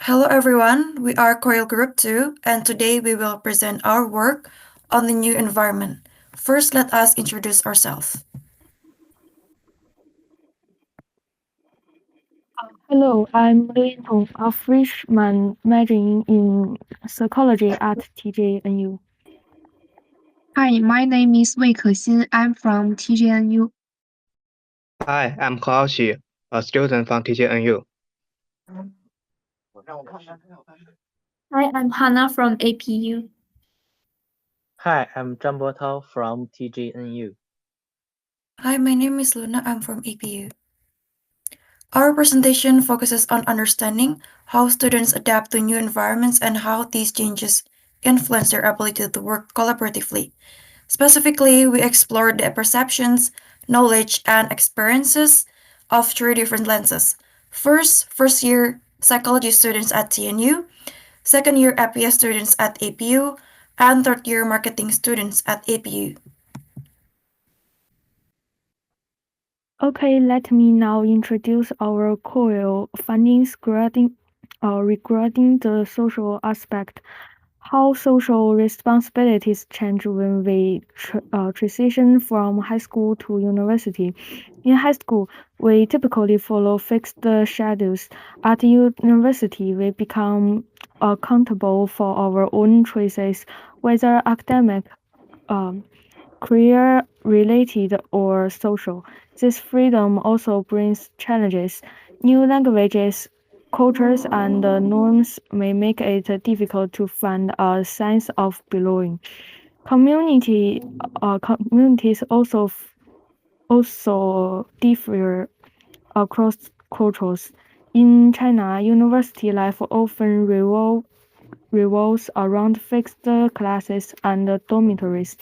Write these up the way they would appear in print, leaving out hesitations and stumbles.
Hello everyone, we are COIL Group 2 and today we will present our work on the new environment. First, let us introduce ourselves. Hello, I'm Lin Tong, a freshman majoring in psychology at TJNU. Hi, my name is Wei Kexin. I'm from TJNU. Hi, I'm Kao Xu, a student from TJNU. Hi, I'm Hannah from APU. Hi, I'm Zhang Tao from TJNU. Hi, my name is Luna, I'm from APU. Our presentation focuses on understanding how students adapt to new environments and how these changes influence their ability to work collaboratively. Specifically, we explored the perceptions, knowledge, and experiences of three different lenses. First year psychology students at TNU, second year APS students at APU, and third year marketing students at APU. Okay, let me now introduce our COIL findings regarding the social aspect. How social responsibilities change when we transition from high school to university. In high school, we typically follow fixed schedules. At university, we become accountable for our own choices, whether academic, um, career related, or social. This freedom also brings challenges. New languages, cultures, and norms may make it difficult to find a sense of belonging. Communities also differ across cultures. In China, university life often revolves around fixed classes and dormitories,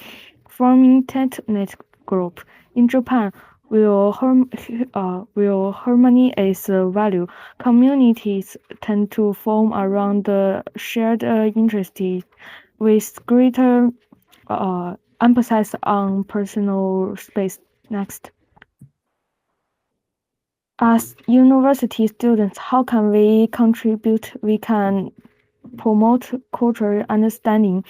forming tight-knit group. In Japan, will harmony is a value. Communities tend to form around shared interests with greater emphasis on personal space. Next. As university students, how can we contribute? We can promote cultural understanding,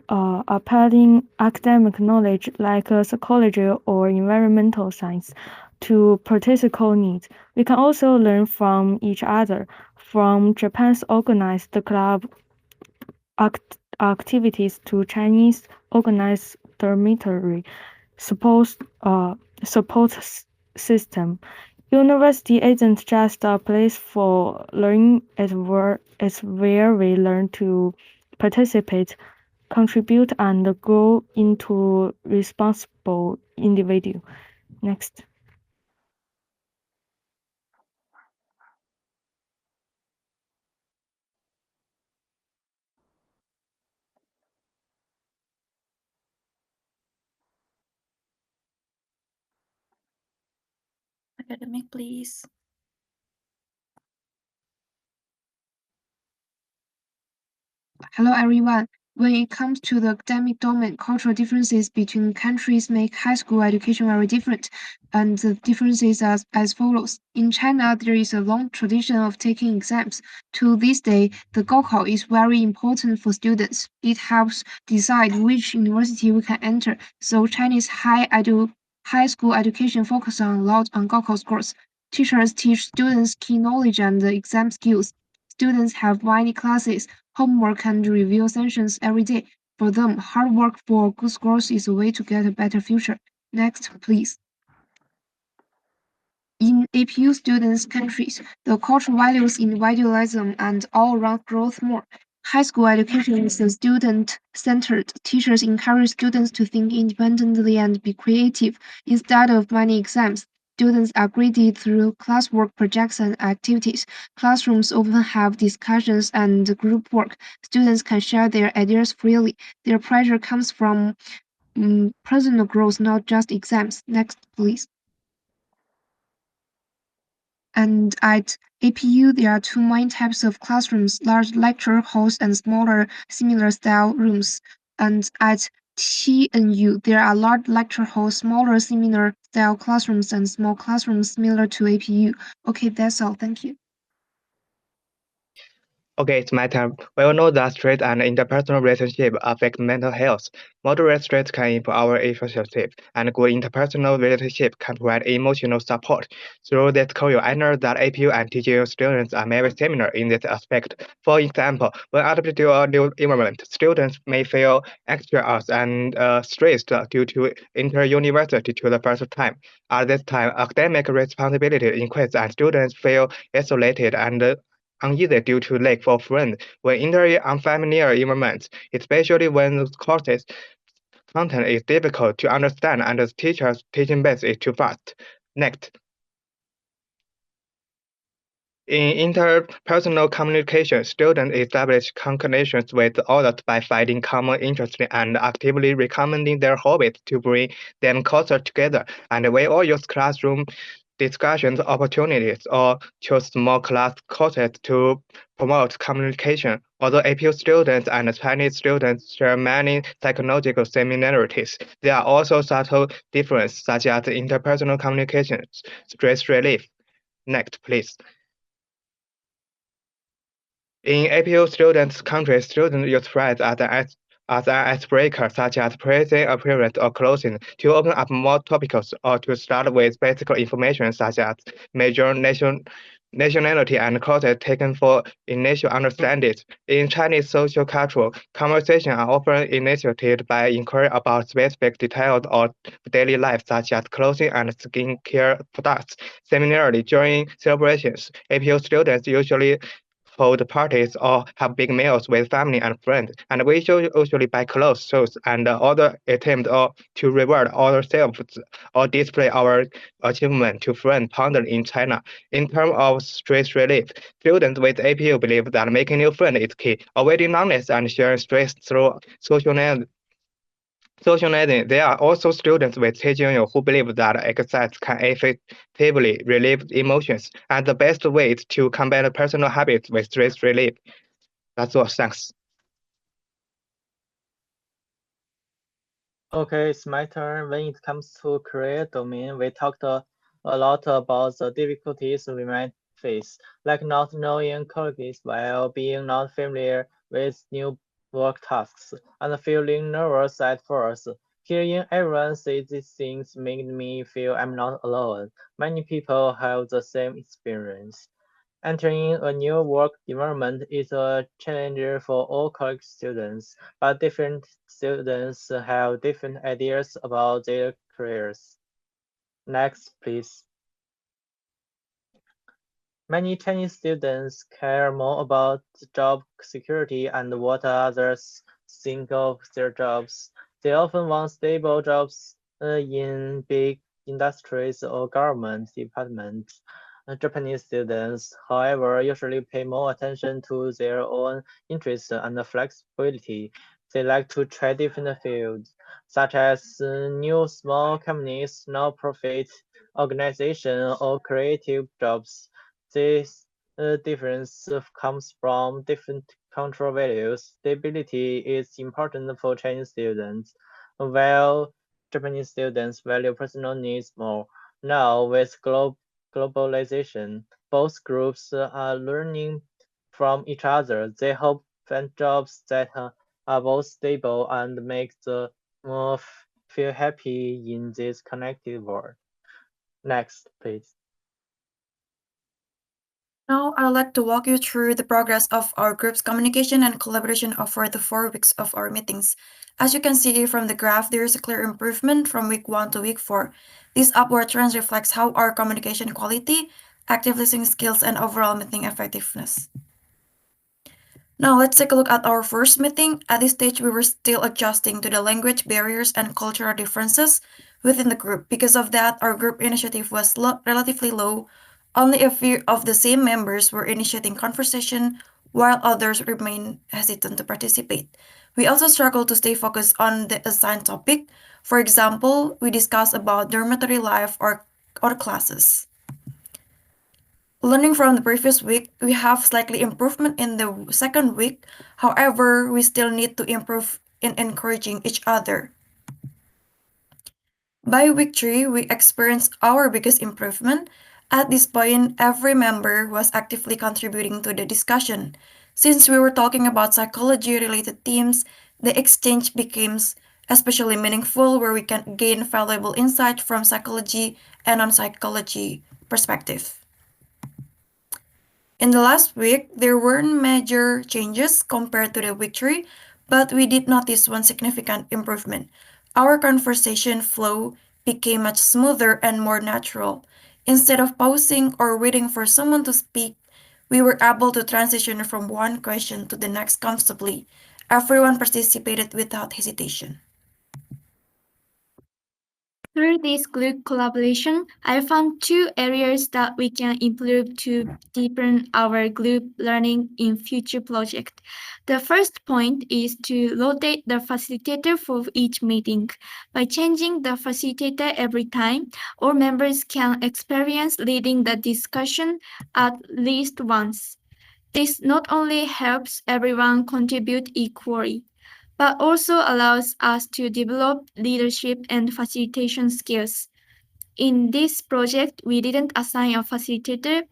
applying academic knowledge like psychology or environmental science to practical needs. We can also learn from each other, from Japan's organized club activities to Chinese organized dormitory support, system. University isn't just a place for learning, it's where we learn to participate, contribute, and grow into responsible individual. Next. Academic, please. Hello, everyone. When it comes to the academic domain, cultural differences between countries make high school education very different, and the differences are as follows. In China, there is a long tradition of taking exams. To this day, the Gaokao is very important for students. It helps decide which university we can enter. So Chinese high school education focuses a lot on Gaokao scores. Teachers teach students key knowledge and exam skills. Students have many classes, homework, and review sessions every day. For them, hard work for good scores is a way to get a better future. Next, please. In APU students' countries, the cultural values individualism and all-around growth more. High school education is student-centered. Teachers encourage students to think independently and be creative. Instead of many exams, students are graded through classwork projects and activities. Classrooms often have discussions and group work. Students can share their ideas freely. Their pressure comes from personal growth, not just exams. Next, please. And at APU, there are two main types of classrooms, large lecture halls and smaller similar style rooms. And at TNU, there are large lecture halls, smaller similar style classrooms, and small classrooms similar to APU. Okay, that's all. Thank you. Okay, it's my turn. We all know that stress and interpersonal relationships affect mental health. Moderate stress can improve our relationship, and good interpersonal relationship can provide emotional support. Through this COIL, I know that APU and TGU students are very similar in this aspect. For example, when adapting to a new environment, students may feel anxious and stressed due to enter university to the first time. At this time, academic responsibility increases and students feel isolated and uneasy due to lack of friends when entering unfamiliar environments, especially when the course's content is difficult to understand and the teacher's teaching pace is too fast. Next. In interpersonal communication, students establish connections with others by finding common interests and actively recommending their hobbies to bring them closer together. And we all use classroom discussions opportunities or choose small class courses to promote communication. Although APU students and Chinese students share many psychological similarities, there are also subtle differences such as interpersonal communication, stress relief. Next, please. In APU students' countries, students use phrases as an icebreaker, such as praising appearance or clothing, to open up more topics or to start with basic information such as major nationality and causes taken for initial understanding. In Chinese social culture, conversations are often initiated by inquiry about specific details of daily life, such as clothing and skincare products. Similarly, during celebrations, APU students usually hold parties or have big meals with family and friends, and we usually buy clothes, shoes, and other attempt or to reward ourselves or display our achievement to friends founded in China. In terms of stress relief, students with APU believe that making new friends is key, avoiding loneliness and sharing stress through socializing. There are also students with TGNU who believe that exercise can effectively relieve emotions, and the best way is to combine personal habits with stress relief. That's all. Thanks. Okay, it's my turn. When it comes to career domain, we talked a lot about the difficulties we might face, like not knowing colleagues well, being not familiar with new work tasks, and feeling nervous at first. Hearing everyone say these things made me feel I'm not alone. Many people have the same experience. Entering a new work environment is a challenge for all college students, but different students have different ideas about their careers. Next, please. Many Chinese students care more about job security and what others think of their jobs. They often want stable jobs in big industries or government departments. Japanese students, however, usually pay more attention to their own interests and flexibility. They like to try different fields, such as new small companies, non-profit organizations, or creative jobs. This difference comes from different cultural values. Stability is important for Chinese students, while Japanese students value personal needs more. Now, with globalization, both groups are learning from each other. They hope find jobs that are both stable and make the feel happy in this connected world. Next, please. Now, I'd like to walk you through the progress of our group's communication and collaboration over the 4 weeks of our meetings. As you can see from the graph, there is a clear improvement from week 1 to week 4. This upward trend reflects how our communication quality, active listening skills, and overall meeting effectiveness. Now, let's take a look at our first meeting. At this stage, we were still adjusting to the language barriers and cultural differences within the group. Because of that, our group initiative was relatively low. Only a few of the same members were initiating conversation, while others remained hesitant to participate. We also struggled to stay focused on the assigned topic. For example, we discussed about dormitory life or classes. Learning from the previous week, we have slightly improvement in the second week. However, we still need to improve in encouraging each other. By week 3, we experienced our biggest improvement. At this point, every member was actively contributing to the discussion. Since we were talking about psychology related themes, the exchange becomes especially meaningful where we can gain valuable insight from psychology and non-psychology perspective. In the last week, there weren't major changes compared to the week 3, but we did notice one significant improvement. Our conversation flow became much smoother and more natural. Instead of pausing or waiting for someone to speak, we were able to transition from one question to the next comfortably. Everyone participated without hesitation. Through this group collaboration, I found two areas that we can improve to deepen our group learning in future projects. The first point is to rotate the facilitator for each meeting. By changing the facilitator every time, all members can experience leading the discussion at least once. This not only helps everyone contribute equally, but also allows us to develop leadership and facilitation skills. In this project, we didn't assign a facilitator,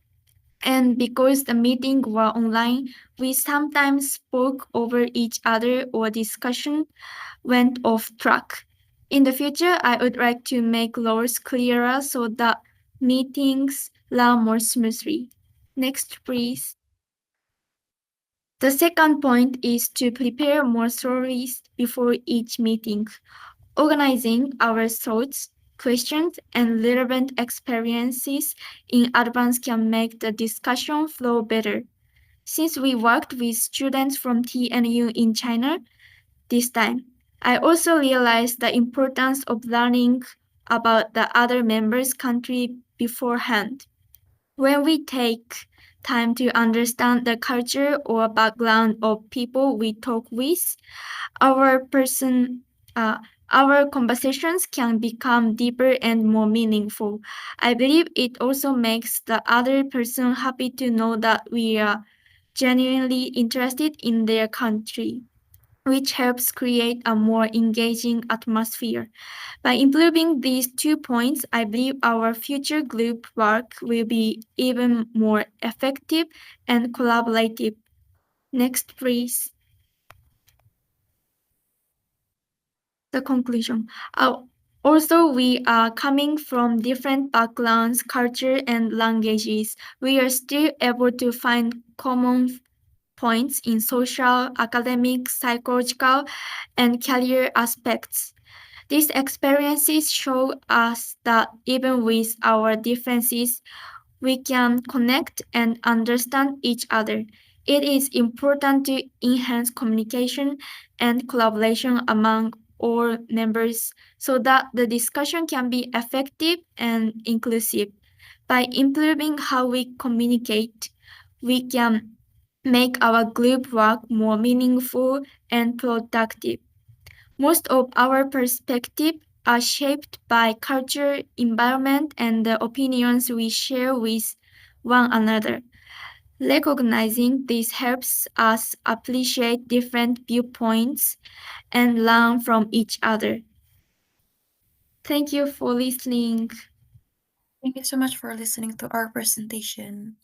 and because the meetings were online, we sometimes spoke over each other or discussion went off track. In the future, I would like to make roles clearer so that meetings run more smoothly. Next, please. The second point is to prepare more stories before each meeting. Organizing our thoughts, questions, and relevant experiences in advance can make the discussion flow better. Since we worked with students from TNU in China this time, I also realized the importance of learning about the other members' country beforehand. When we take time to understand the culture or background of people we talk with, our person uh, our conversations can become deeper and more meaningful. I believe it also makes the other person happy to know that we are genuinely interested in their country, which helps create a more engaging atmosphere. By improving these 2 points, I believe our future group work will be even more effective and collaborative. Next, please. The conclusion. Also, we are coming from different backgrounds, culture, and languages. We are still able to find common points in social, academic, psychological, and career aspects. These experiences show us that even with our differences, we can connect and understand each other. It is important to enhance communication and collaboration among all members so that the discussion can be effective and inclusive. By improving how we communicate, we can make our group work more meaningful and productive. Most of our perspectives are shaped by culture, environment, and the opinions we share with one another. Recognizing this helps us appreciate different viewpoints and learn from each other. Thank you for listening. Thank you so much for listening to our presentation.